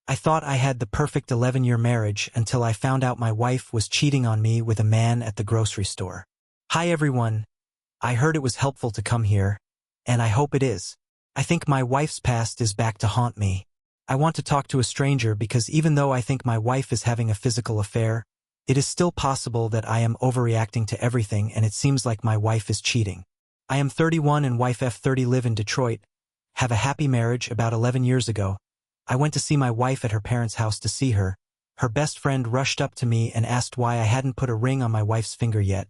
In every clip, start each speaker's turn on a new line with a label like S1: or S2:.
S1: I thought I had the perfect 11-year marriage until I found out my wife was cheating on me with a man at the grocery store. Hi everyone. I heard it was helpful to come here, and I hope it is. I think my wife's past is back to haunt me. I want to talk to a stranger because even though I think my wife is having a physical affair, it is still possible that I am overreacting to everything and it seems like my wife is cheating. I am 31 and wife F30 live in Detroit, have a happy marriage about 11 years ago. I went to see my wife at her parents' house to see her. Her best friend rushed up to me and asked why I hadn't put a ring on my wife's finger yet,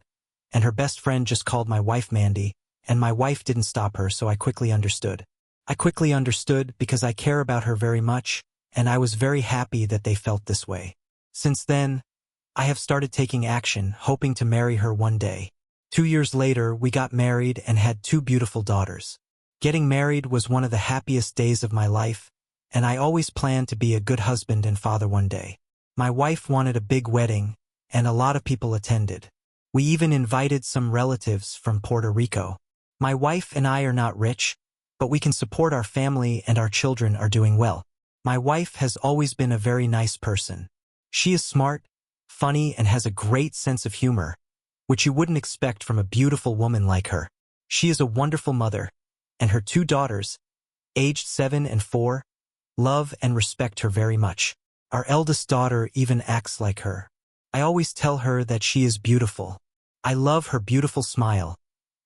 S1: and her best friend just called my wife Mandy, and my wife didn't stop her, so I quickly understood. I quickly understood because I care about her very much, and I was very happy that they felt this way. Since then, I have started taking action, hoping to marry her one day. 2 years later, we got married and had 2 beautiful daughters. Getting married was one of the happiest days of my life, and I always planned to be a good husband and father one day. My wife wanted a big wedding, and a lot of people attended. We even invited some relatives from Puerto Rico. My wife and I are not rich, but we can support our family and our children are doing well. My wife has always been a very nice person. She is smart, funny, and has a great sense of humor, which you wouldn't expect from a beautiful woman like her. She is a wonderful mother, and her 2 daughters, aged 7 and 4, love and respect her very much. Our eldest daughter even acts like her. I always tell her that she is beautiful. I love her beautiful smile,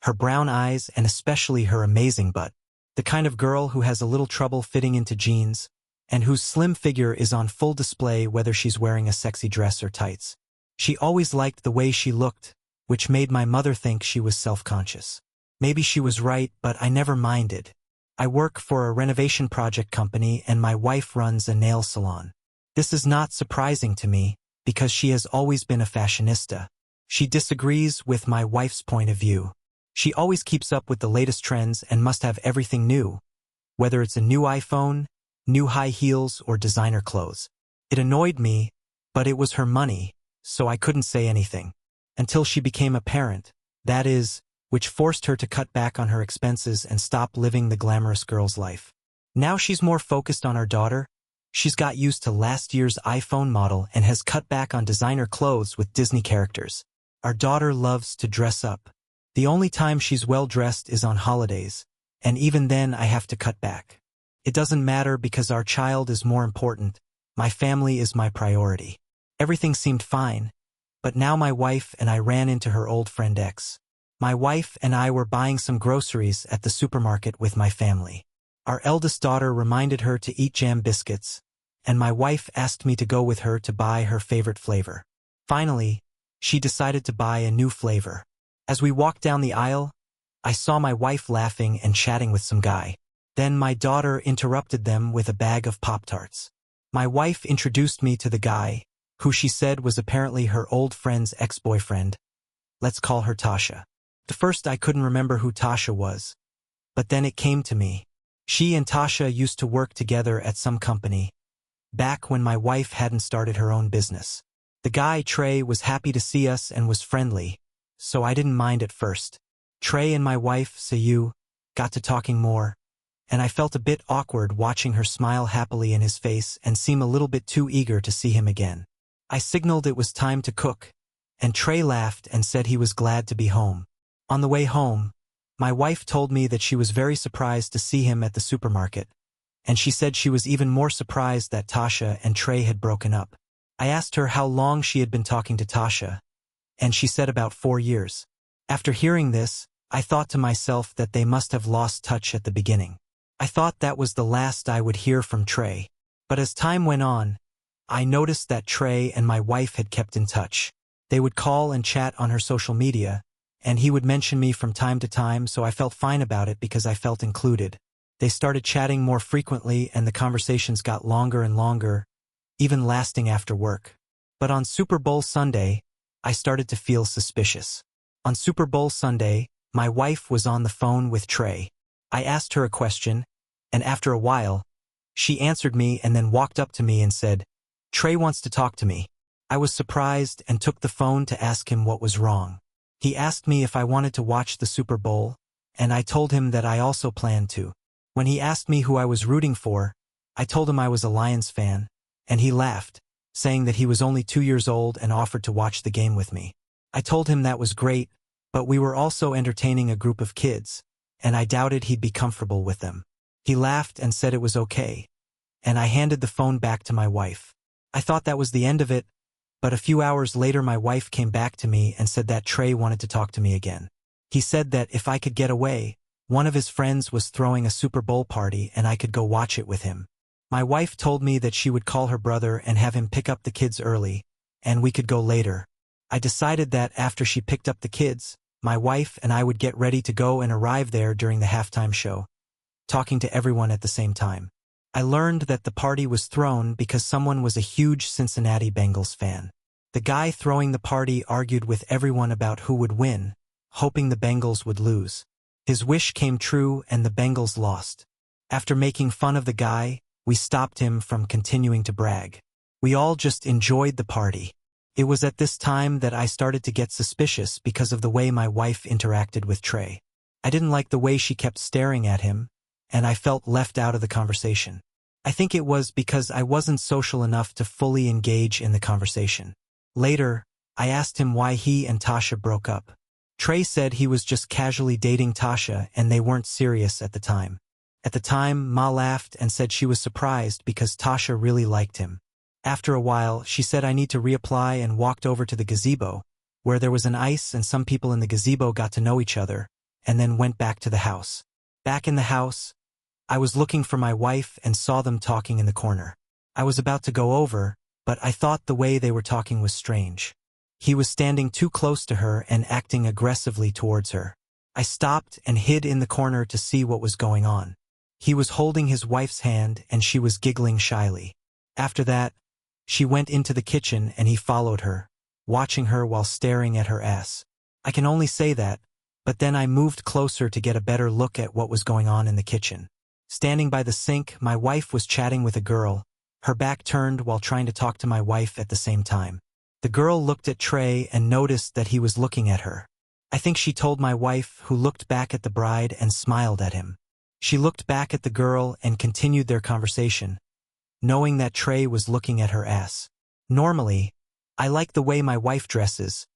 S1: her brown eyes, and especially her amazing butt. The kind of girl who has a little trouble fitting into jeans, and whose slim figure is on full display whether she's wearing a sexy dress or tights. She always liked the way she looked, which made my mother think she was self-conscious. Maybe she was right, but I never minded. I work for a renovation project company and my wife runs a nail salon. This is not surprising to me, because she has always been a fashionista. She disagrees with my wife's point of view. She always keeps up with the latest trends and must have everything new, whether it's a new iPhone, new high heels, or designer clothes. It annoyed me, but it was her money, so I couldn't say anything. Until she became a parent, that is, which forced her to cut back on her expenses and stop living the glamorous girl's life. Now she's more focused on our daughter. She's got used to last year's iPhone model and has cut back on designer clothes with Disney characters. Our daughter loves to dress up. The only time she's well-dressed is on holidays, and even then I have to cut back. It doesn't matter because our child is more important. My family is my priority. Everything seemed fine, but now my wife and I ran into her old friend X. My wife and I were buying some groceries at the supermarket with my family. Our eldest daughter reminded her to eat jam biscuits, and my wife asked me to go with her to buy her favorite flavor. Finally, she decided to buy a new flavor. As we walked down the aisle, I saw my wife laughing and chatting with some guy. Then my daughter interrupted them with a bag of Pop-Tarts. My wife introduced me to the guy, who she said was apparently her old friend's ex-boyfriend. Let's call her Tasha. At first I couldn't remember who Tasha was, but then it came to me. She and Tasha used to work together at some company, back when my wife hadn't started her own business. The guy, Trey, was happy to see us and was friendly, so I didn't mind at first. Trey and my wife, Sayu, got to talking more, and I felt a bit awkward watching her smile happily in his face and seem a little bit too eager to see him again. I signaled it was time to cook, and Trey laughed and said he was glad to be home. On the way home, my wife told me that she was very surprised to see him at the supermarket, and she said she was even more surprised that Tasha and Trey had broken up. I asked her how long she had been talking to Tasha, and she said about 4 years. After hearing this, I thought to myself that they must have lost touch at the beginning. I thought that was the last I would hear from Trey. But as time went on, I noticed that Trey and my wife had kept in touch. They would call and chat on her social media, and he would mention me from time to time, so I felt fine about it because I felt included. They started chatting more frequently and the conversations got longer and longer, even lasting after work. But on Super Bowl Sunday, I started to feel suspicious. On Super Bowl Sunday, my wife was on the phone with Trey. I asked her a question, and after a while, she answered me and then walked up to me and said, "Trey wants to talk to me." I was surprised and took the phone to ask him what was wrong. He asked me if I wanted to watch the Super Bowl, and I told him that I also planned to. When he asked me who I was rooting for, I told him I was a Lions fan, and he laughed, saying that he was only 2 years old and offered to watch the game with me. I told him that was great, but we were also entertaining a group of kids, and I doubted he'd be comfortable with them. He laughed and said it was okay, and I handed the phone back to my wife. I thought that was the end of it, but a few hours later my wife came back to me and said that Trey wanted to talk to me again. He said that if I could get away, one of his friends was throwing a Super Bowl party and I could go watch it with him. My wife told me that she would call her brother and have him pick up the kids early, and we could go later. I decided that after she picked up the kids, my wife and I would get ready to go and arrive there during the halftime show, talking to everyone at the same time. I learned that the party was thrown because someone was a huge Cincinnati Bengals fan. The guy throwing the party argued with everyone about who would win, hoping the Bengals would lose. His wish came true and the Bengals lost. After making fun of the guy, we stopped him from continuing to brag. We all just enjoyed the party. It was at this time that I started to get suspicious because of the way my wife interacted with Trey. I didn't like the way she kept staring at him, and I felt left out of the conversation. I think it was because I wasn't social enough to fully engage in the conversation. Later, I asked him why he and Tasha broke up. Trey said he was just casually dating Tasha and they weren't serious at the time. At the time, Ma laughed and said she was surprised because Tasha really liked him. After a while, she said I need to reapply and walked over to the gazebo, where there was an ice and some people in the gazebo got to know each other, and then went back to the house. Back in the house, I was looking for my wife and saw them talking in the corner. I was about to go over, but I thought the way they were talking was strange. He was standing too close to her and acting aggressively towards her. I stopped and hid in the corner to see what was going on. He was holding his wife's hand and she was giggling shyly. After that, she went into the kitchen and he followed her, watching her while staring at her ass. I can only say that, but then I moved closer to get a better look at what was going on in the kitchen. Standing by the sink, my wife was chatting with a girl, her back turned while trying to talk to my wife at the same time. The girl looked at Trey and noticed that he was looking at her. I think she told my wife, who looked back at the bride and smiled at him. She looked back at the girl and continued their conversation, knowing that Trey was looking at her ass. Normally, I like the way my wife dresses,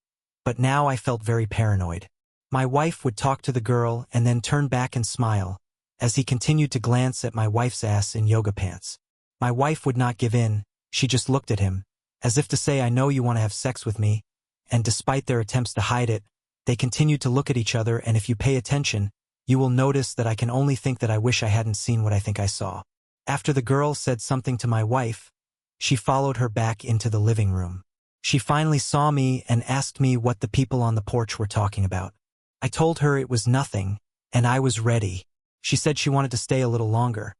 S1: but now I felt very paranoid. My wife would talk to the girl and then turn back and smile, as he continued to glance at my wife's ass in yoga pants. My wife would not give in, she just looked at him, as if to say I know you want to have sex with me, and despite their attempts to hide it, they continued to look at each other, and if you pay attention, you will notice that I can only think that I wish I hadn't seen what I think I saw. After the girl said something to my wife, she followed her back into the living room. She finally saw me and asked me what the people on the porch were talking about. I told her it was nothing, and I was ready. She said she wanted to stay a little longer,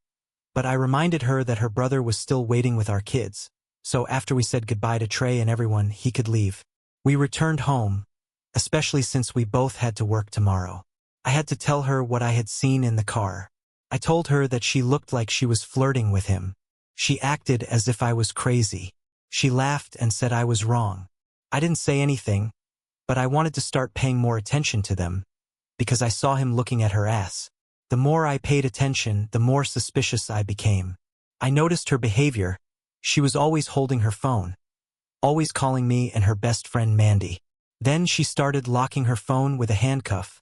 S1: but I reminded her that her brother was still waiting with our kids, so after we said goodbye to Trey and everyone, he could leave. We returned home, especially since we both had to work tomorrow. I had to tell her what I had seen in the car. I told her that she looked like she was flirting with him. She acted as if I was crazy. She laughed and said I was wrong. I didn't say anything, but I wanted to start paying more attention to them, because I saw him looking at her ass. The more I paid attention, the more suspicious I became. I noticed her behavior. She was always holding her phone, always calling me and her best friend Mandy. Then she started locking her phone with a handcuff,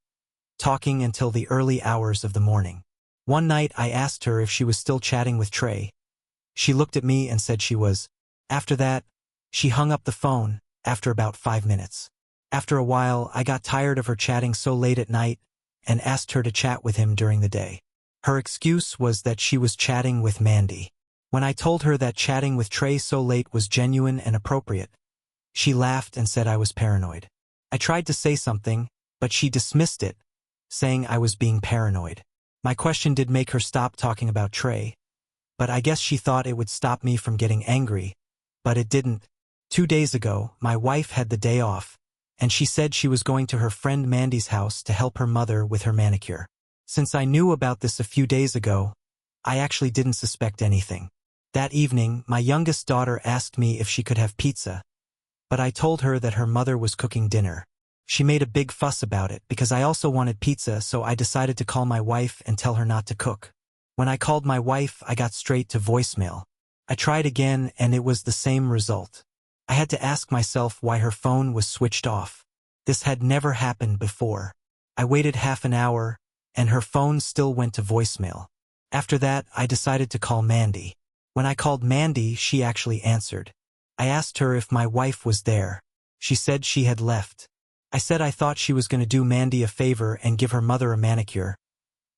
S1: talking until the early hours of the morning. One night I asked her if she was still chatting with Trey. She looked at me and said she was. After that, she hung up the phone, after about 5 minutes. After a while, I got tired of her chatting so late at night, and asked her to chat with him during the day. Her excuse was that she was chatting with Mandy. When I told her that chatting with Trey so late was genuine and appropriate, she laughed and said I was paranoid. I tried to say something, but she dismissed it, saying I was being paranoid. My question did make her stop talking about Trey, but I guess she thought it would stop me from getting angry, but it didn't. 2 days ago, my wife had the day off, and she said she was going to her friend Mandy's house to help her mother with her manicure. Since I knew about this a few days ago, I actually didn't suspect anything. That evening, my youngest daughter asked me if she could have pizza, but I told her that her mother was cooking dinner. She made a big fuss about it because I also wanted pizza, so I decided to call my wife and tell her not to cook. When I called my wife, I got straight to voicemail. I tried again and it was the same result. I had to ask myself why her phone was switched off. This had never happened before. I waited half an hour, and her phone still went to voicemail. After that, I decided to call Mandy. When I called Mandy, she actually answered. I asked her if my wife was there. She said she had left. I said I thought she was going to do Mandy a favor and give her mother a manicure,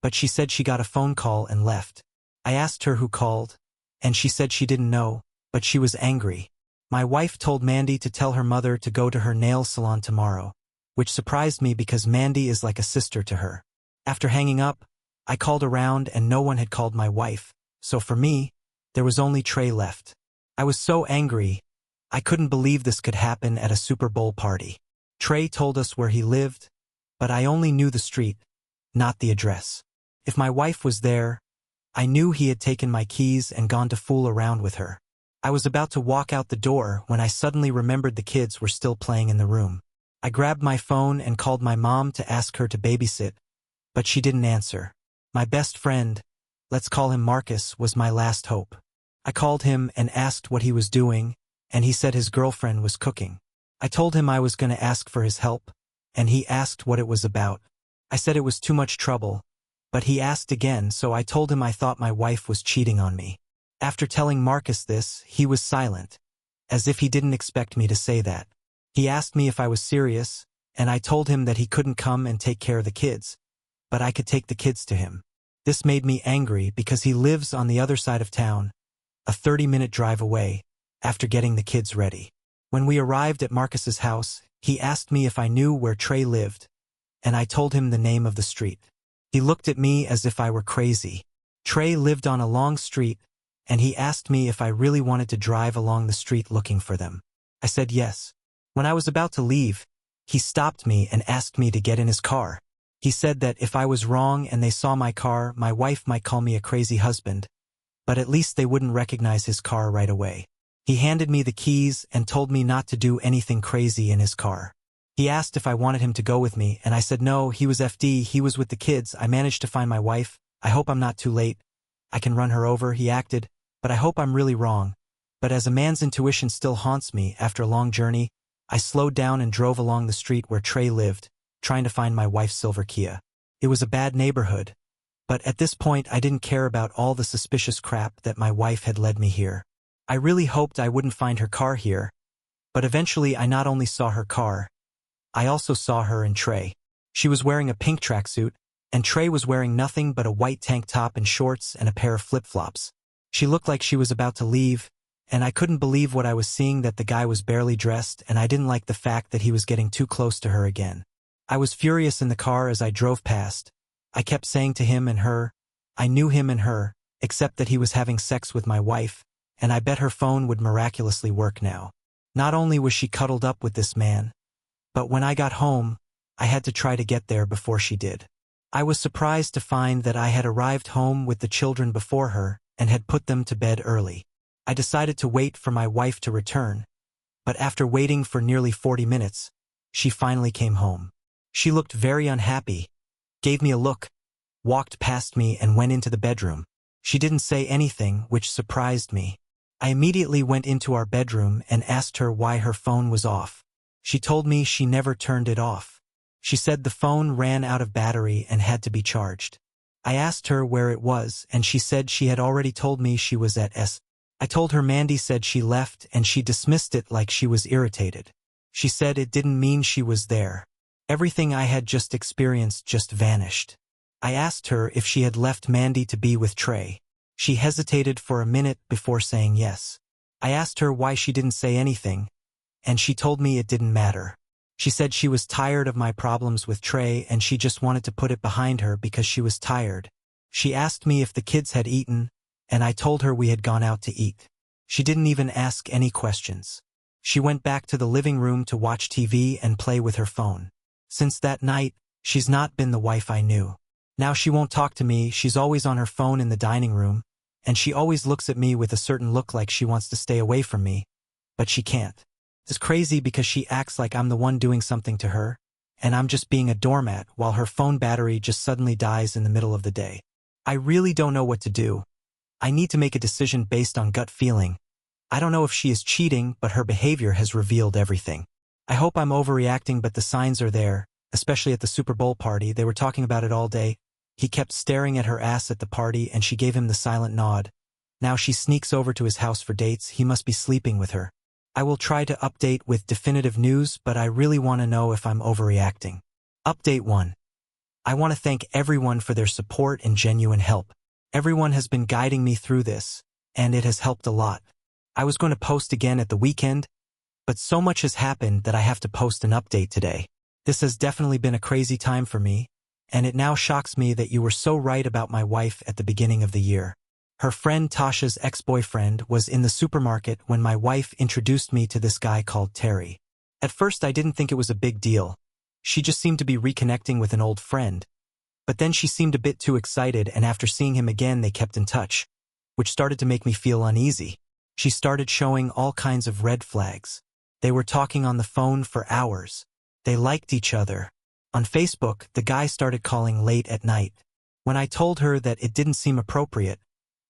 S1: but she said she got a phone call and left. I asked her who called, and she said she didn't know, but she was angry. My wife told Mandy to tell her mother to go to her nail salon tomorrow, which surprised me because Mandy is like a sister to her. After hanging up, I called around and no one had called my wife, so for me, there was only Trey left. I was so angry. I couldn't believe this could happen at a Super Bowl party. Trey told us where he lived, but I only knew the street, not the address. If my wife was there, I knew he had taken my keys and gone to fool around with her. I was about to walk out the door when I suddenly remembered the kids were still playing in the room. I grabbed my phone and called my mom to ask her to babysit, but she didn't answer. My best friend, let's call him Marcus, was my last hope. I called him and asked what he was doing, and he said his girlfriend was cooking. I told him I was going to ask for his help, and he asked what it was about. I said it was too much trouble, but he asked again, so I told him I thought my wife was cheating on me. After telling Marcus this, he was silent, as if he didn't expect me to say that. He asked me if I was serious, and I told him that he couldn't come and take care of the kids, but I could take the kids to him. This made me angry because he lives on the other side of town, a 30-minute drive away, after getting the kids ready. When we arrived at Marcus's house, he asked me if I knew where Trey lived, and I told him the name of the street. He looked at me as if I were crazy. Trey lived on a long street, and he asked me if I really wanted to drive along the street looking for them. I said yes. When I was about to leave, he stopped me and asked me to get in his car. He said that if I was wrong and they saw my car, my wife might call me a crazy husband, but at least they wouldn't recognize his car right away. He handed me the keys and told me not to do anything crazy in his car. He asked if I wanted him to go with me, and I said no, he was FD, he was with the kids. I managed to find my wife. I hope I'm not too late. I can run her over, he acted, but I hope I'm really wrong. But as a man's intuition still haunts me after a long journey, I slowed down and drove along the street where Trey lived, trying to find my wife's silver Kia. It was a bad neighborhood, but at this point I didn't care about all the suspicious crap that my wife had led me here. I really hoped I wouldn't find her car here, but eventually I not only saw her car, I also saw her and Trey. She was wearing a pink tracksuit, and Trey was wearing nothing but a white tank top and shorts and a pair of flip-flops. She looked like she was about to leave, and I couldn't believe what I was seeing, that the guy was barely dressed, and I didn't like the fact that he was getting too close to her again. I was furious in the car as I drove past. I kept saying to him and her, I knew him and her, except that he was having sex with my wife, and I bet her phone would miraculously work now. Not only was she cuddled up with this man, but when I got home, I had to try to get there before she did. I was surprised to find that I had arrived home with the children before her and had put them to bed early. I decided to wait for my wife to return, but after waiting for nearly 40 minutes, she finally came home. She looked very unhappy, gave me a look, walked past me and went into the bedroom. She didn't say anything, which surprised me. I immediately went into our bedroom and asked her why her phone was off. She told me she never turned it off. She said the phone ran out of battery and had to be charged. I asked her where it was, and she said she had already told me she was at S. I told her Mandy said she left, and she dismissed it like she was irritated. She said it didn't mean she was there. Everything I had just experienced just vanished. I asked her if she had left Mandy to be with Trey. She hesitated for a minute before saying yes. I asked her why she didn't say anything, and she told me it didn't matter. She said she was tired of my problems with Trey and she just wanted to put it behind her because she was tired. She asked me if the kids had eaten, and I told her we had gone out to eat. She didn't even ask any questions. She went back to the living room to watch TV and play with her phone. Since that night, she's not been the wife I knew. Now she won't talk to me, she's always on her phone in the dining room, and she always looks at me with a certain look like she wants to stay away from me, but she can't. It's crazy because she acts like I'm the one doing something to her, and I'm just being a doormat while her phone battery just suddenly dies in the middle of the day. I really don't know what to do. I need to make a decision based on gut feeling. I don't know if she is cheating, but her behavior has revealed everything. I hope I'm overreacting, but the signs are there, especially at the Super Bowl party. They were talking about it all day. He kept staring at her ass at the party and she gave him the silent nod. Now she sneaks over to his house for dates. He must be sleeping with her. I will try to update with definitive news, but I really want to know if I'm overreacting. Update 1. I want to thank everyone for their support and genuine help. Everyone has been guiding me through this, and it has helped a lot. I was going to post again at the weekend, but so much has happened that I have to post an update today. This has definitely been a crazy time for me, and it now shocks me that you were so right about my wife at the beginning of the year. Her friend Tasha's ex-boyfriend was in the supermarket when my wife introduced me to this guy called Terry. At first I didn't think it was a big deal. She just seemed to be reconnecting with an old friend. But then she seemed a bit too excited, and after seeing him again they kept in touch, which started to make me feel uneasy. She started showing all kinds of red flags. They were talking on the phone for hours. They liked each other. On Facebook, the guy started calling late at night. When I told her that it didn't seem appropriate,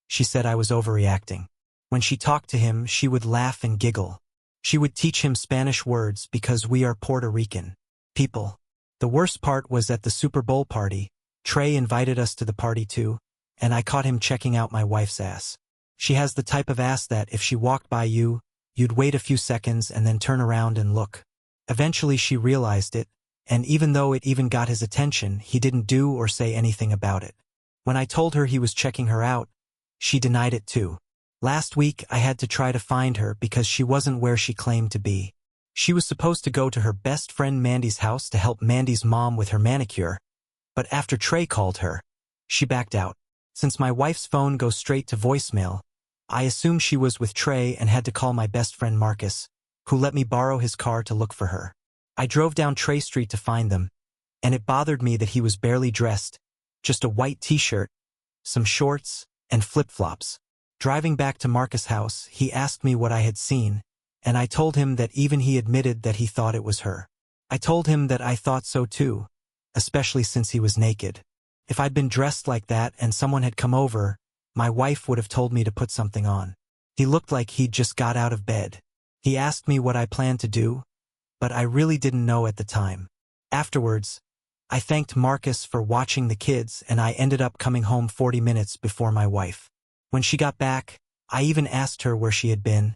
S1: she said I was overreacting. When she talked to him, she would laugh and giggle. She would teach him Spanish words because we are Puerto Rican people. The worst part was at the Super Bowl party. Trey invited us to the party too, and I caught him checking out my wife's ass. She has the type of ass that if she walked by you, you'd wait a few seconds and then turn around and look. Eventually she realized it, and even though it even got his attention, he didn't do or say anything about it. When I told her he was checking her out, she denied it too. Last week I had to try to find her because she wasn't where she claimed to be. She was supposed to go to her best friend Mandy's house to help Mandy's mom with her manicure, but after Trey called her, she backed out. Since my wife's phone goes straight to voicemail, I assumed she was with Trey and had to call my best friend Marcus, who let me borrow his car to look for her. I drove down Trey Street to find them, and it bothered me that he was barely dressed, just a white t-shirt, some shorts, and flip-flops. Driving back to Marcus' house, he asked me what I had seen, and I told him that even he admitted that he thought it was her. I told him that I thought so too, especially since he was naked. If I'd been dressed like that and someone had come over, my wife would have told me to put something on. He looked like he'd just got out of bed. He asked me what I planned to do, but I really didn't know at the time. Afterwards, I thanked Marcus for watching the kids, and I ended up coming home 40 minutes before my wife. When she got back, I even asked her where she had been,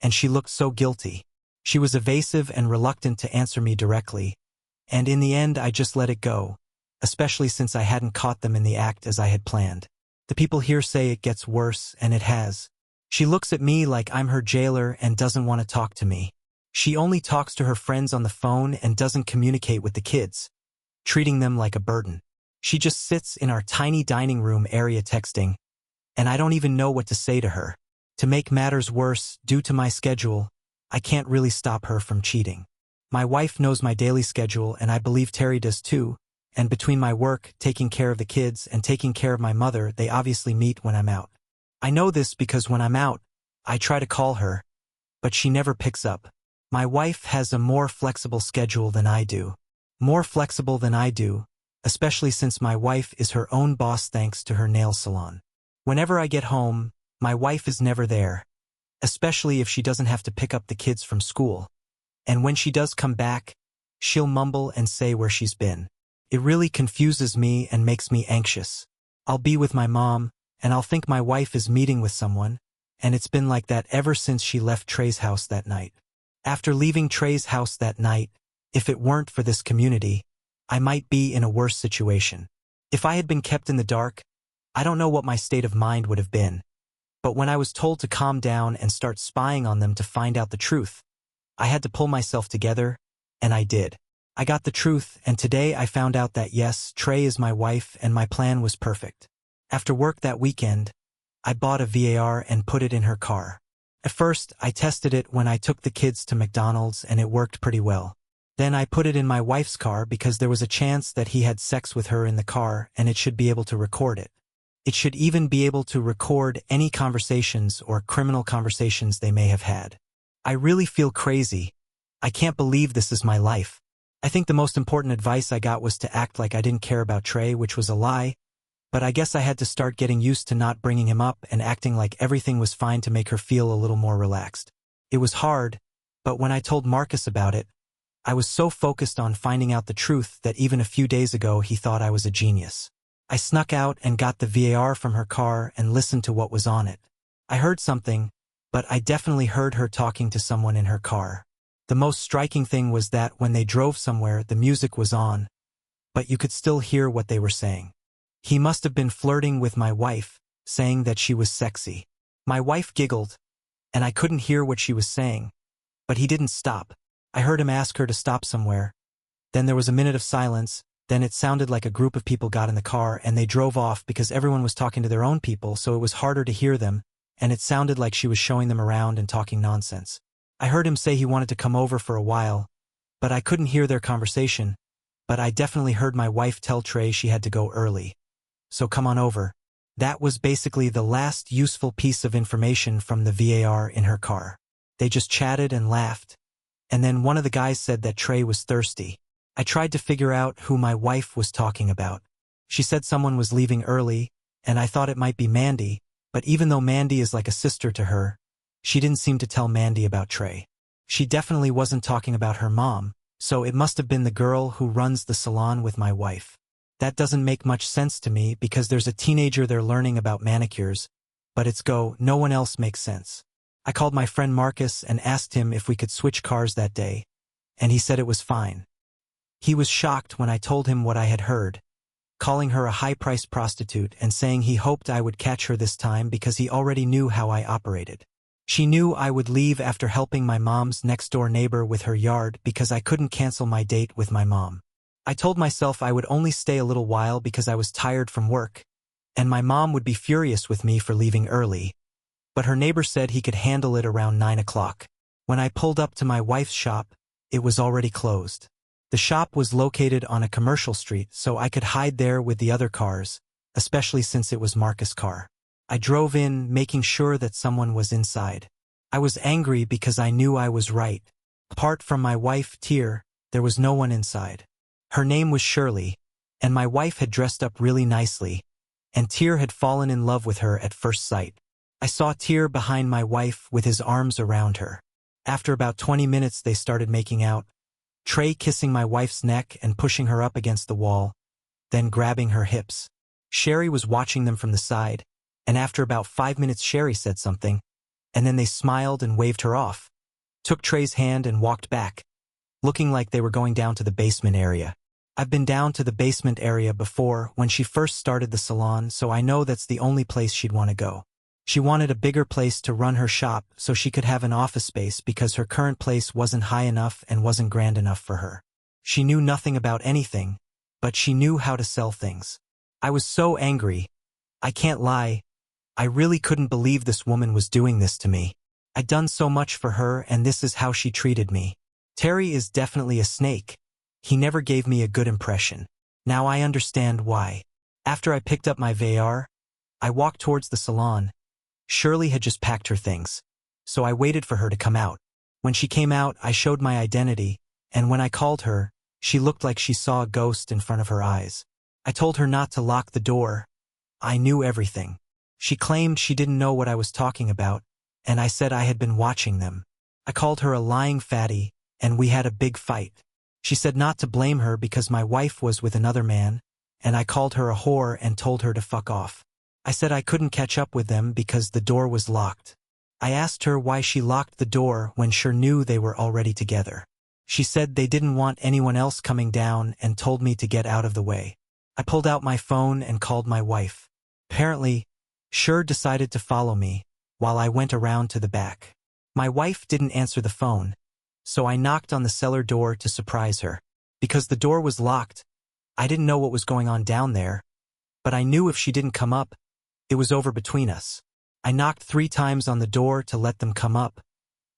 S1: and she looked so guilty. She was evasive and reluctant to answer me directly, and in the end I just let it go, especially since I hadn't caught them in the act as I had planned. The people here say it gets worse, and it has. She looks at me like I'm her jailer and doesn't want to talk to me. She only talks to her friends on the phone and doesn't communicate with the kids, treating them like a burden. She just sits in our tiny dining room area texting, and I don't even know what to say to her. To make matters worse, due to my schedule, I can't really stop her from cheating. My wife knows my daily schedule, and I believe Terry does too, and between my work, taking care of the kids, and taking care of my mother, they obviously meet when I'm out. I know this because when I'm out, I try to call her, but she never picks up. My wife has a more flexible schedule than I do. More flexible than I do, especially since my wife is her own boss thanks to her nail salon. Whenever I get home, my wife is never there, especially if she doesn't have to pick up the kids from school. And when she does come back, she'll mumble and say where she's been. It really confuses me and makes me anxious. I'll be with my mom, and I'll think my wife is meeting with someone, and it's been like that ever since she left Trey's house that night. After leaving Trey's house that night, if it weren't for this community, I might be in a worse situation. If I had been kept in the dark, I don't know what my state of mind would have been. But when I was told to calm down and start spying on them to find out the truth, I had to pull myself together, and I did. I got the truth, and today I found out that yes, Trey is my wife and my plan was perfect. After work that weekend, I bought a VAR and put it in her car. At first, I tested it when I took the kids to McDonald's and it worked pretty well. Then I put it in my wife's car because there was a chance that he had sex with her in the car and it should be able to record it. It should even be able to record any conversations or criminal conversations they may have had. I really feel crazy. I can't believe this is my life. I think the most important advice I got was to act like I didn't care about Trey, which was a lie, But I guess I had to start getting used to not bringing him up and acting like everything was fine to make her feel a little more relaxed. It was hard, but when I told Marcus about it, I was so focused on finding out the truth that even a few days ago he thought I was a genius. I snuck out and got the VAR from her car and listened to what was on it. I heard something, but I definitely heard her talking to someone in her car. The most striking thing was that when they drove somewhere, the music was on, but you could still hear what they were saying. He must have been flirting with my wife, saying that she was sexy. My wife giggled, and I couldn't hear what she was saying, but he didn't stop. I heard him ask her to stop somewhere. Then there was a minute of silence, then it sounded like a group of people got in the car and they drove off because everyone was talking to their own people, so it was harder to hear them, and it sounded like she was showing them around and talking nonsense. I heard him say he wanted to come over for a while, but I couldn't hear their conversation, but I definitely heard my wife tell Trey she had to go early. So come on over. That was basically the last useful piece of information from the VAR in her car. They just chatted and laughed, and then one of the guys said that Trey was thirsty. I tried to figure out who my wife was talking about. She said someone was leaving early, and I thought it might be Mandy, but even though Mandy is like a sister to her, she didn't seem to tell Mandy about Trey. She definitely wasn't talking about her mom, so it must have been the girl who runs the salon with my wife. That doesn't make much sense to me because there's a teenager there learning about manicures, but no one else makes sense. I called my friend Marcus and asked him if we could switch cars that day, and he said it was fine. He was shocked when I told him what I had heard, calling her a high-priced prostitute and saying he hoped I would catch her this time because he already knew how I operated. She knew I would leave after helping my mom's next-door neighbor with her yard because I couldn't cancel my date with my mom. I told myself I would only stay a little while because I was tired from work, and my mom would be furious with me for leaving early, but her neighbor said he could handle it around 9 o'clock. When I pulled up to my wife's shop, it was already closed. The shop was located on a commercial street, so I could hide there with the other cars, especially since it was Marcus' car. I drove in, making sure that someone was inside. I was angry because I knew I was right. Apart from my wife, Tyr, there was no one inside. Her name was Shirley, and my wife had dressed up really nicely, and Tyr had fallen in love with her at first sight. I saw Tyr behind my wife with his arms around her. After about 20 minutes they started making out, Trey kissing my wife's neck and pushing her up against the wall, then grabbing her hips. Sherry was watching them from the side, and after about 5 minutes Sherry said something, and then they smiled and waved her off, took Trey's hand and walked back, looking like they were going down to the basement area. I've been down to the basement area before when she first started the salon, so I know that's the only place she'd want to go. She wanted a bigger place to run her shop so she could have an office space because her current place wasn't high enough and wasn't grand enough for her. She knew nothing about anything, but she knew how to sell things. I was so angry. I can't lie. I really couldn't believe this woman was doing this to me. I'd done so much for her and this is how she treated me. Terry is definitely a snake. He never gave me a good impression. Now I understand why. After I picked up my VAR, I walked towards the salon. Shirley had just packed her things, so I waited for her to come out. When she came out, I showed my identity, and when I called her, she looked like she saw a ghost in front of her eyes. I told her not to lock the door. I knew everything. She claimed she didn't know what I was talking about, and I said I had been watching them. I called her a lying fatty, and we had a big fight. She said not to blame her because my wife was with another man, and I called her a whore and told her to fuck off. I said I couldn't catch up with them because the door was locked. I asked her why she locked the door when she knew they were already together. She said they didn't want anyone else coming down and told me to get out of the way. I pulled out my phone and called my wife. Apparently, Shir decided to follow me while I went around to the back. My wife didn't answer the phone, so I knocked on the cellar door to surprise her. Because the door was locked, I didn't know what was going on down there, but I knew if she didn't come up, it was over between us. I knocked 3 times on the door to let them come up,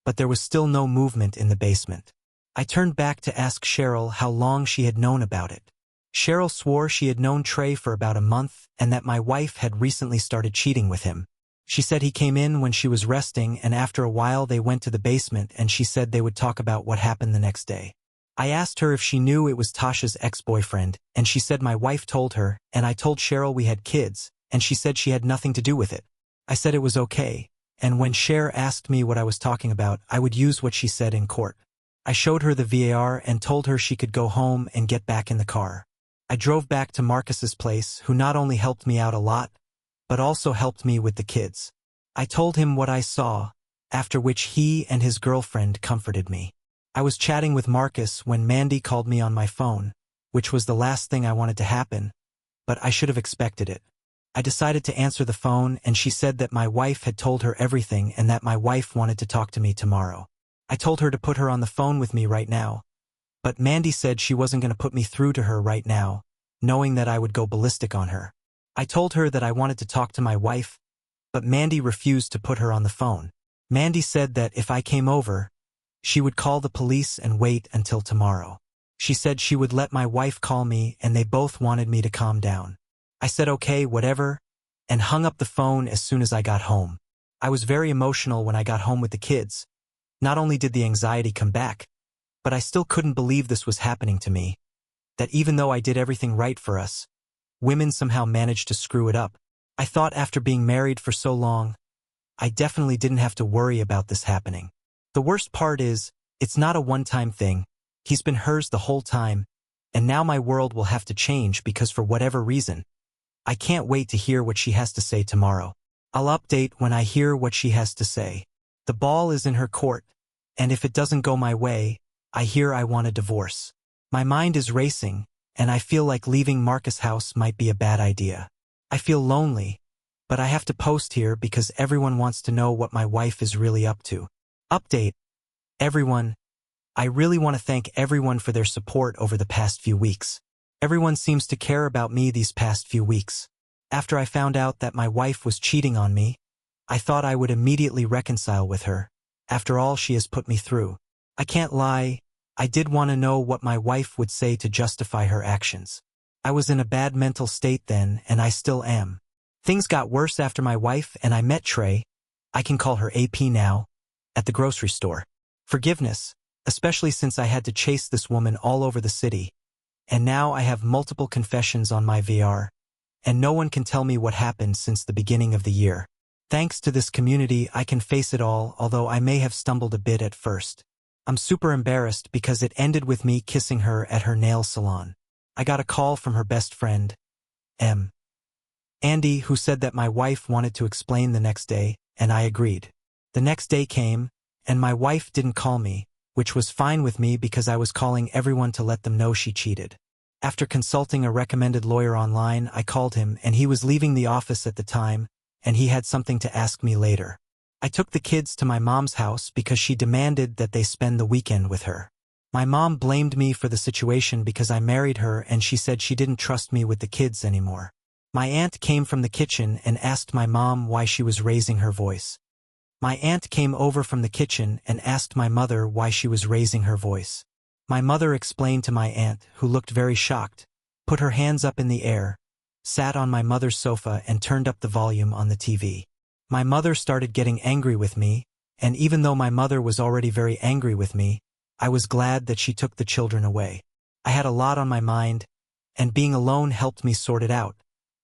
S1: but there was still no movement in the basement. I turned back to ask Cheryl how long she had known about it. Cheryl swore she had known Trey for about a month and that my wife had recently started cheating with him. She said he came in when she was resting and after a while they went to the basement and she said they would talk about what happened the next day. I asked her if she knew it was Tasha's ex-boyfriend, and she said my wife told her, and I told Cheryl we had kids, and she said she had nothing to do with it. I said it was okay, and when Cher asked me what I was talking about, I would use what she said in court. I showed her the VAR and told her she could go home and get back in the car. I drove back to Marcus's place, who not only helped me out a lot, but also helped me with the kids. I told him what I saw, after which he and his girlfriend comforted me. I was chatting with Marcus when Mandy called me on my phone, which was the last thing I wanted to happen, but I should have expected it. I decided to answer the phone, and she said that my wife had told her everything and that my wife wanted to talk to me tomorrow. I told her to put her on the phone with me right now, but Mandy said she wasn't going to put me through to her right now, knowing that I would go ballistic on her. I told her that I wanted to talk to my wife, but Mandy refused to put her on the phone. Mandy said that if I came over, she would call the police and wait until tomorrow. She said she would let my wife call me, and they both wanted me to calm down. I said okay, whatever, and hung up the phone as soon as I got home. I was very emotional when I got home with the kids. Not only did the anxiety come back, but I still couldn't believe this was happening to me. That even though I did everything right for us, women somehow managed to screw it up. I thought after being married for so long, I definitely didn't have to worry about this happening. The worst part is, it's not a one-time thing. He's been hers the whole time, and now my world will have to change because for whatever reason. I can't wait to hear what she has to say tomorrow. I'll update when I hear what she has to say. The ball is in her court, and if it doesn't go my way, I hear I want a divorce. My mind is racing, and I feel like leaving Marcus' house might be a bad idea. I feel lonely, but I have to post here because everyone wants to know what my wife is really up to. Update. Everyone, I really want to thank everyone for their support over the past few weeks. Everyone seems to care about me these past few weeks. After I found out that my wife was cheating on me, I thought I would immediately reconcile with her. After all she has put me through. I can't lie, I did want to know what my wife would say to justify her actions. I was in a bad mental state then, and I still am. Things got worse after my wife and I met Trey, I can call her AP now, at the grocery store. Forgiveness, especially since I had to chase this woman all over the city. And now I have multiple confessions on my VR, and no one can tell me what happened since the beginning of the year. Thanks to this community, I can face it all, although I may have stumbled a bit at first. I'm super embarrassed because it ended with me kissing her at her nail salon. I got a call from her best friend, Andy, who said that my wife wanted to explain the next day, and I agreed. The next day came, and my wife didn't call me, which was fine with me because I was calling everyone to let them know she cheated. After consulting a recommended lawyer online, I called him, and he was leaving the office at the time, and he had something to ask me later. I took the kids to my mom's house because she demanded that they spend the weekend with her. My mom blamed me for the situation because I married her, and she said she didn't trust me with the kids anymore. My aunt came from the kitchen and asked my mom why she was raising her voice. My aunt came over from the kitchen and asked my mother why she was raising her voice. My mother explained to my aunt, who looked very shocked, put her hands up in the air, sat on my mother's sofa and turned up the volume on the TV. My mother started getting angry with me, and even though my mother was already very angry with me, I was glad that she took the children away. I had a lot on my mind, and being alone helped me sort it out,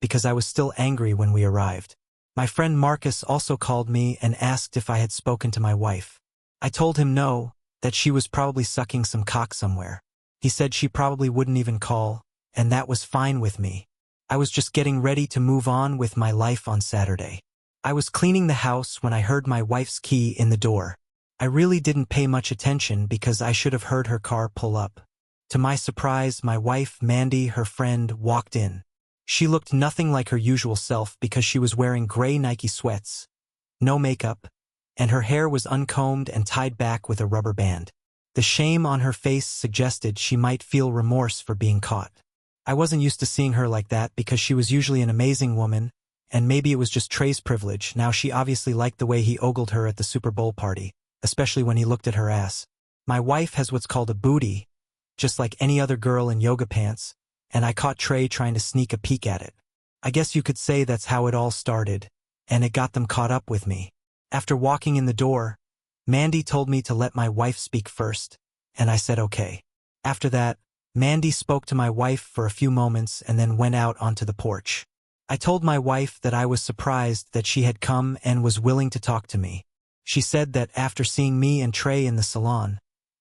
S1: because I was still angry when we arrived. My friend Marcus also called me and asked if I had spoken to my wife. I told him no, that she was probably sucking some cock somewhere. He said she probably wouldn't even call, and that was fine with me. I was just getting ready to move on with my life on Saturday. I was cleaning the house when I heard my wife's key in the door. I really didn't pay much attention because I should have heard her car pull up. To my surprise, my wife, Mandy, her friend, walked in. She looked nothing like her usual self because she was wearing gray Nike sweats, no makeup, and her hair was uncombed and tied back with a rubber band. The shame on her face suggested she might feel remorse for being caught. I wasn't used to seeing her like that because she was usually an amazing woman, and maybe it was just Trey's privilege. Now she obviously liked the way he ogled her at the Super Bowl party, especially when he looked at her ass. My wife has what's called a booty, just like any other girl in yoga pants, and I caught Trey trying to sneak a peek at it. I guess you could say that's how it all started, and it got them caught up with me. After walking in the door, Mandy told me to let my wife speak first, and I said okay. After that, Mandy spoke to my wife for a few moments and then went out onto the porch. I told my wife that I was surprised that she had come and was willing to talk to me. She said that after seeing me and Trey in the salon,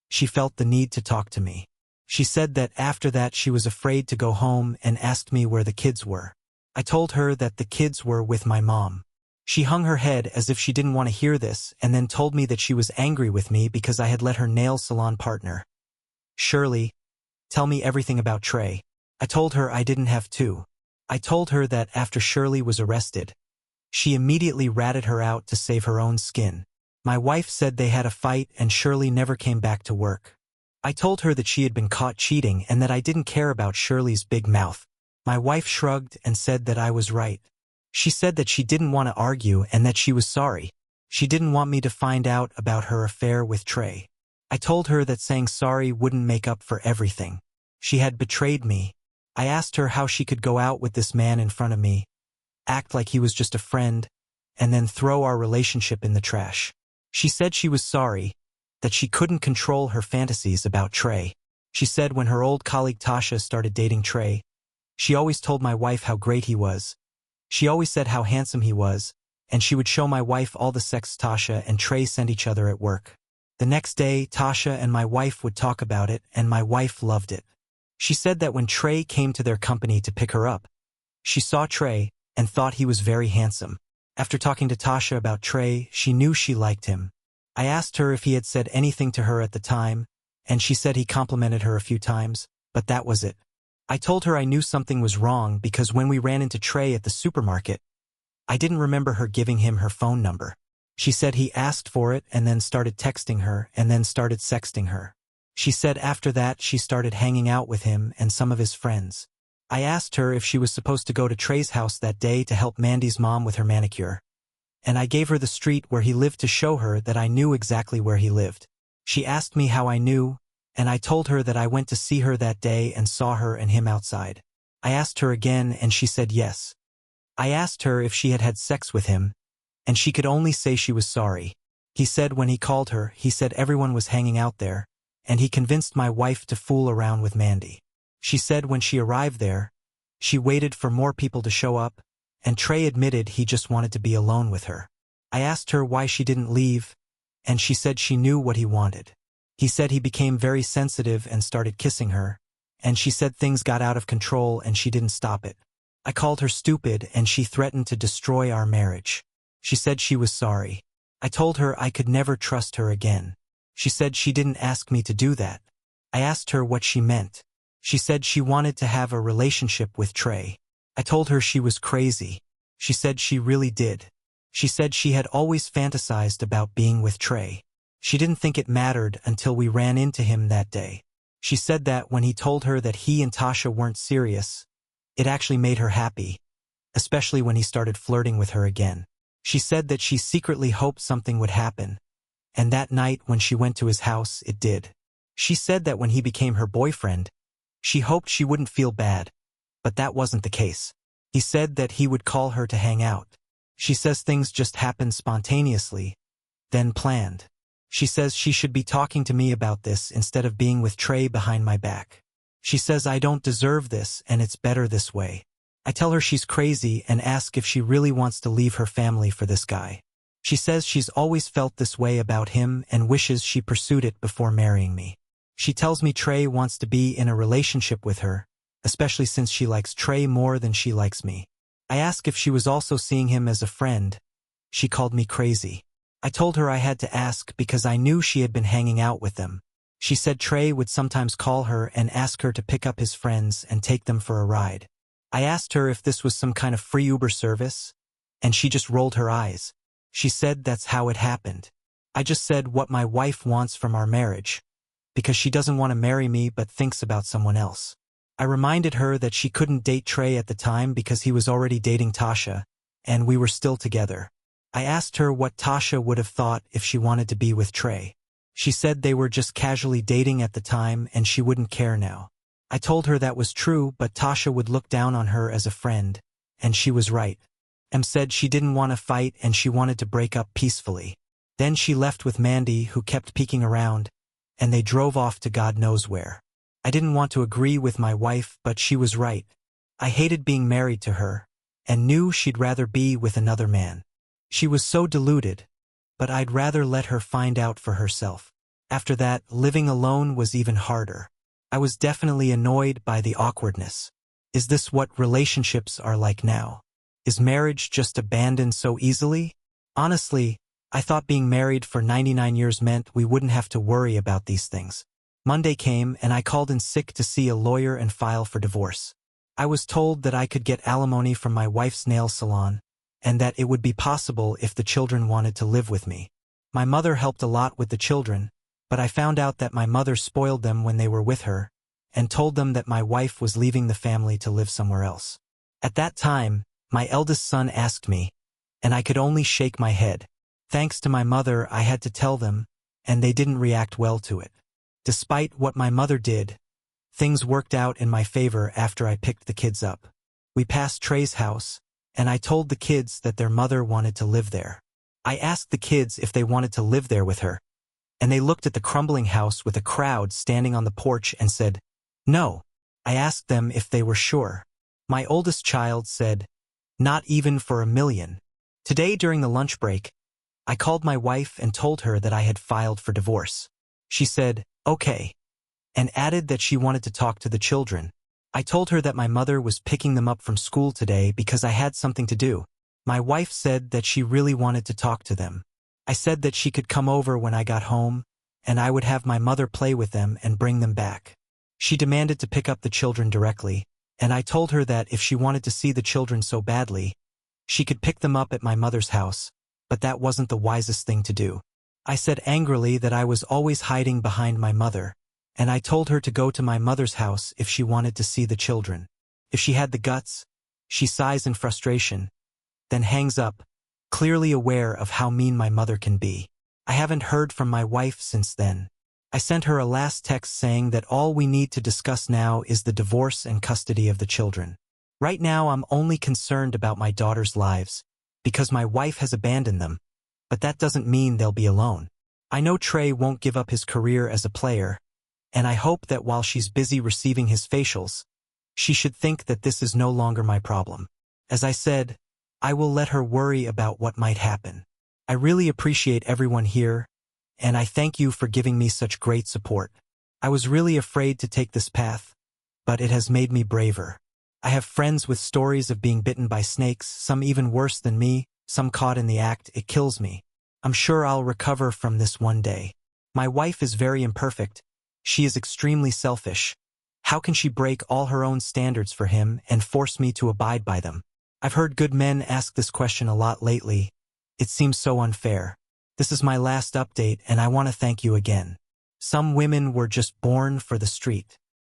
S1: she felt the need to talk to me. She said that after that she was afraid to go home and asked me where the kids were. I told her that the kids were with my mom. She hung her head as if she didn't want to hear this and then told me that she was angry with me because I had let her nail salon partner, Shirley, tell me everything about Trey. I told her I didn't have to. I told her that after Shirley was arrested, she immediately ratted her out to save her own skin. My wife said they had a fight and Shirley never came back to work. I told her that she had been caught cheating and that I didn't care about Shirley's big mouth. My wife shrugged and said that I was right. She said that she didn't want to argue and that she was sorry. She didn't want me to find out about her affair with Trey. I told her that saying sorry wouldn't make up for everything. She had betrayed me. I asked her how she could go out with this man in front of me, act like he was just a friend, and then throw our relationship in the trash. She said she was sorry, that she couldn't control her fantasies about Trey. She said when her old colleague Tasha started dating Trey, she always told my wife how great he was. She always said how handsome he was, and she would show my wife all the sex Tasha and Trey sent each other at work. The next day, Tasha and my wife would talk about it, and my wife loved it. She said that when Trey came to their company to pick her up, she saw Trey and thought he was very handsome. After talking to Tasha about Trey, she knew she liked him. I asked her if he had said anything to her at the time, and she said he complimented her a few times, but that was it. I told her I knew something was wrong because when we ran into Trey at the supermarket, I didn't remember her giving him her phone number. She said he asked for it and then started texting her and then started sexting her. She said after that she started hanging out with him and some of his friends. I asked her if she was supposed to go to Trey's house that day to help Mandy's mom with her manicure, and I gave her the street where he lived to show her that I knew exactly where he lived. She asked me how I knew, and I told her that I went to see her that day and saw her and him outside. I asked her again and she said yes. I asked her if she had had sex with him, and she could only say she was sorry. He said when he called her, he said everyone was hanging out there, and he convinced my wife to fool around with Mandy. She said when she arrived there, she waited for more people to show up, and Trey admitted he just wanted to be alone with her. I asked her why she didn't leave, and she said she knew what he wanted. He said he became very sensitive and started kissing her, and she said things got out of control and she didn't stop it. I called her stupid and she threatened to destroy our marriage. She said she was sorry. I told her I could never trust her again. She said she didn't ask me to do that. I asked her what she meant. She said she wanted to have a relationship with Trey. I told her she was crazy. She said she really did. She said she had always fantasized about being with Trey. She didn't think it mattered until we ran into him that day. She said that when he told her that he and Tasha weren't serious, it actually made her happy, especially when he started flirting with her again. She said that she secretly hoped something would happen, and that night when she went to his house, it did. She said that when he became her boyfriend, she hoped she wouldn't feel bad, but that wasn't the case. He said that he would call her to hang out. She says things just happened spontaneously, then planned. She says she should be talking to me about this instead of being with Trey behind my back. She says I don't deserve this and it's better this way. I tell her she's crazy and ask if she really wants to leave her family for this guy. She says she's always felt this way about him and wishes she pursued it before marrying me. She tells me Trey wants to be in a relationship with her, especially since she likes Trey more than she likes me. I ask if she was also seeing him as a friend. She called me crazy. I told her I had to ask because I knew she had been hanging out with them. She said Trey would sometimes call her and ask her to pick up his friends and take them for a ride. I asked her if this was some kind of free Uber service, and she just rolled her eyes. She said that's how it happened. I just said what my wife wants from our marriage, because she doesn't want to marry me but thinks about someone else. I reminded her that she couldn't date Trey at the time because he was already dating Tasha, and we were still together. I asked her what Tasha would have thought if she wanted to be with Trey. She said they were just casually dating at the time and she wouldn't care now. I told her that was true, but Tasha would look down on her as a friend, and she was right. Said she didn't want to fight and she wanted to break up peacefully. Then she left with Mandy, who kept peeking around, and they drove off to God knows where. I didn't want to agree with my wife, but she was right. I hated being married to her, and knew she'd rather be with another man. She was so deluded, but I'd rather let her find out for herself. After that, living alone was even harder. I was definitely annoyed by the awkwardness. Is this what relationships are like now? Is marriage just abandoned so easily? Honestly, I thought being married for 99 years meant we wouldn't have to worry about these things. Monday came and I called in sick to see a lawyer and file for divorce. I was told that I could get alimony from my wife's nail salon, and that it would be possible if the children wanted to live with me. My mother helped a lot with the children, but I found out that my mother spoiled them when they were with her, and told them that my wife was leaving the family to live somewhere else. At that time, my eldest son asked me, and I could only shake my head. Thanks to my mother, I had to tell them, and they didn't react well to it. Despite what my mother did, things worked out in my favor after I picked the kids up. We passed Trey's house, and I told the kids that their mother wanted to live there. I asked the kids if they wanted to live there with her, and they looked at the crumbling house with a crowd standing on the porch and said, "No." I asked them if they were sure. My oldest child said, "Not even for $1 million." Today during the lunch break, I called my wife and told her that I had filed for divorce. She said, "Okay," and added that she wanted to talk to the children. I told her that my mother was picking them up from school today because I had something to do. My wife said that she really wanted to talk to them. I said that she could come over when I got home, and I would have my mother play with them and bring them back. She demanded to pick up the children directly, and I told her that if she wanted to see the children so badly, she could pick them up at my mother's house, but that wasn't the wisest thing to do. I said angrily that I was always hiding behind my mother, and I told her to go to my mother's house if she wanted to see the children. If she had the guts, she sighs in frustration, then hangs up, clearly aware of how mean my mother can be. I haven't heard from my wife since then. I sent her a last text saying that all we need to discuss now is the divorce and custody of the children. Right now I'm only concerned about my daughter's lives, because my wife has abandoned them, but that doesn't mean they'll be alone. I know Trey won't give up his career as a player, and I hope that while she's busy receiving his facials, she should think that this is no longer my problem. As I said, I will let her worry about what might happen. I really appreciate everyone here, and I thank you for giving me such great support. I was really afraid to take this path, but it has made me braver. I have friends with stories of being bitten by snakes, some even worse than me, some caught in the act. It kills me. I'm sure I'll recover from this one day. My wife is very imperfect. She is extremely selfish. How can she break all her own standards for him and force me to abide by them? I've heard good men ask this question a lot lately. It seems so unfair. This is my last update, and I want to thank you again. Some women were just born for the street.